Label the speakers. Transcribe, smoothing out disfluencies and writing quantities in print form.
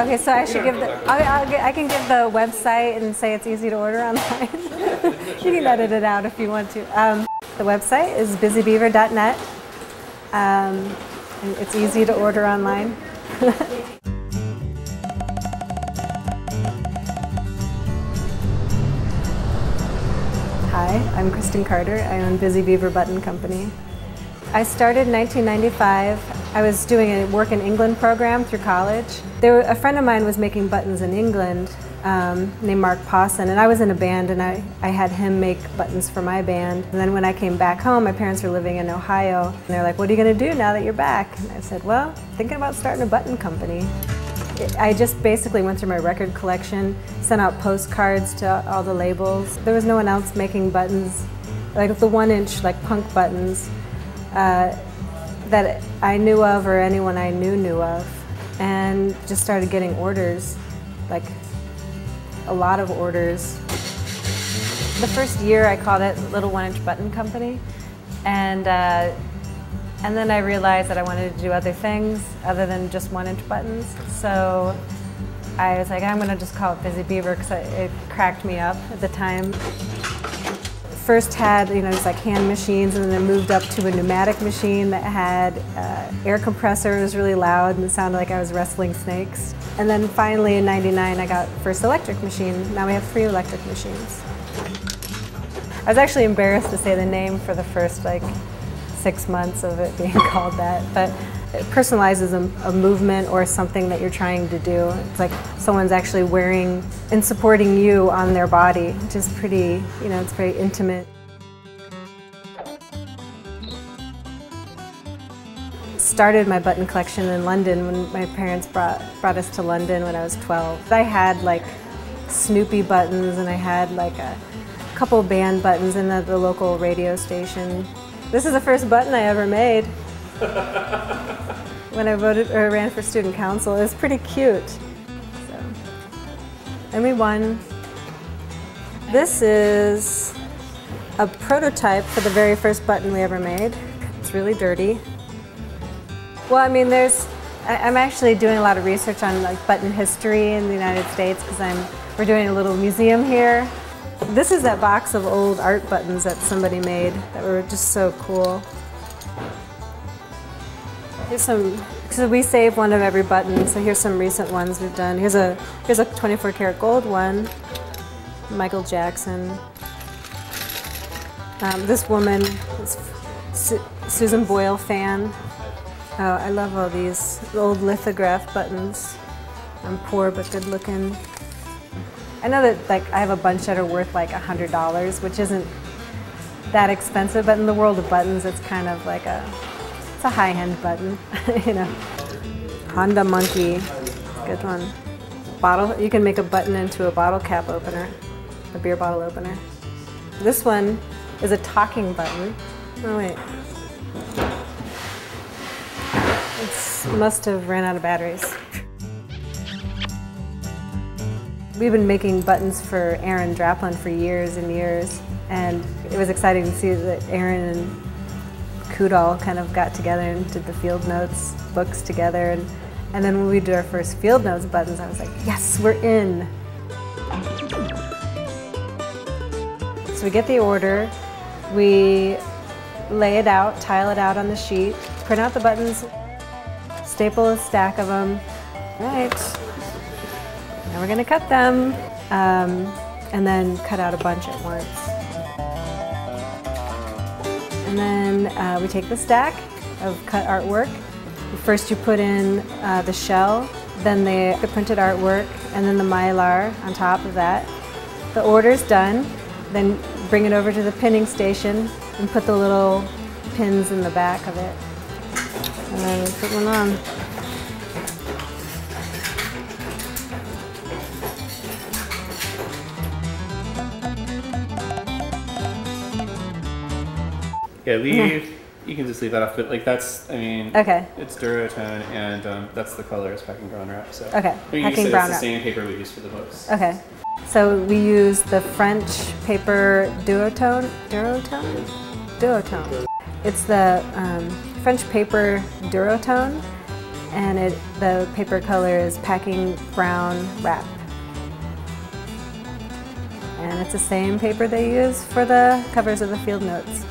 Speaker 1: Okay, so I should give I can give the website and say it's easy to order online. You can edit it out if you want to. The website is busybeaver.net. And it's easy to order online. Hi, I'm Kristen Carter. I own Busy Beaver Button Company. I started in 1995. I was doing a work in England program through college. A friend of mine was making buttons in England named Mark Pawson, and I was in a band, and I had him make buttons for my band. And then when I came back home, my parents were living in Ohio, and they're like, "What are you going to do now that you're back?" And I said, "Well, thinking about starting a button company." I just basically went through my record collection, sent out postcards to all the labels. There was no one else making buttons, like the 1-inch like punk buttons that I knew of or anyone I knew of, and just started getting orders, like a lot of orders. The first year I called it Little 1-Inch Button Company, and then I realized that I wanted to do other things other than just 1-inch buttons. So I was like, I'm going to just call it Busy Beaver because it cracked me up at the time. First had, just like hand machines, and then moved up to a pneumatic machine that had air compressor. It was really loud and it sounded like I was wrestling snakes. And then finally in '99 I got first electric machine. Now we have 3 electric machines. I was actually embarrassed to say the name for the first 6 months of it being called that, but it personalizes a movement or something that you're trying to do. It's like someone's actually wearing and supporting you on their body, which is pretty, it's very intimate. Started my button collection in London when my parents brought us to London when I was 12. I had Snoopy buttons, and I had a couple band buttons in the local radio station. This is the first button I ever made. When I ran for student council, it was pretty cute. And we won. This is a prototype for the very first button we ever made. It's really dirty. Well, I'm actually doing a lot of research on button history in the United States because we're doing a little museum here. This is that box of old art buttons that somebody made that were just so cool. Here's so we save one of every button, so here's some recent ones we've done. Here's a 24 karat gold one, Michael Jackson. This woman is Susan Boyle fan. Oh, I love all these old lithograph buttons. I'm poor but good looking. I know that I have a bunch that are worth $100, which isn't that expensive, but in the world of buttons, it's kind of it's a high-end button, Honda Monkey, good one. Bottle, you can make a button into a bottle cap opener, a beer bottle opener. This one is a talking button. Oh wait. It must have ran out of batteries. We've been making buttons for Aaron Draplin for years and years, and it was exciting to see that Aaron and Kudal kind of got together and did the field notes books together, and then when we did our first field notes buttons, I was like, yes, we're in. So we get the order, we lay it out, tile it out on the sheet, print out the buttons, staple a stack of them. Right. Now we're going to cut them, and then cut out a bunch at once. And then we take the stack of cut artwork. First you put in the shell, then the printed artwork, and then the mylar on top of that. The order's done, then bring it over to the pinning station and put the little pins in the back of it. And then we put one on.
Speaker 2: Yeah, you can just leave that off, but that's,
Speaker 1: okay.
Speaker 2: It's Duratone, and that's the color is packing brown wrap. So
Speaker 1: okay,
Speaker 2: packing brown wrap. It's the same paper we use for the books.
Speaker 1: Okay, so we use the French paper Duotone. It's the French paper Duotone, And the paper color is packing brown wrap. And it's the same paper they use for the covers of the field notes.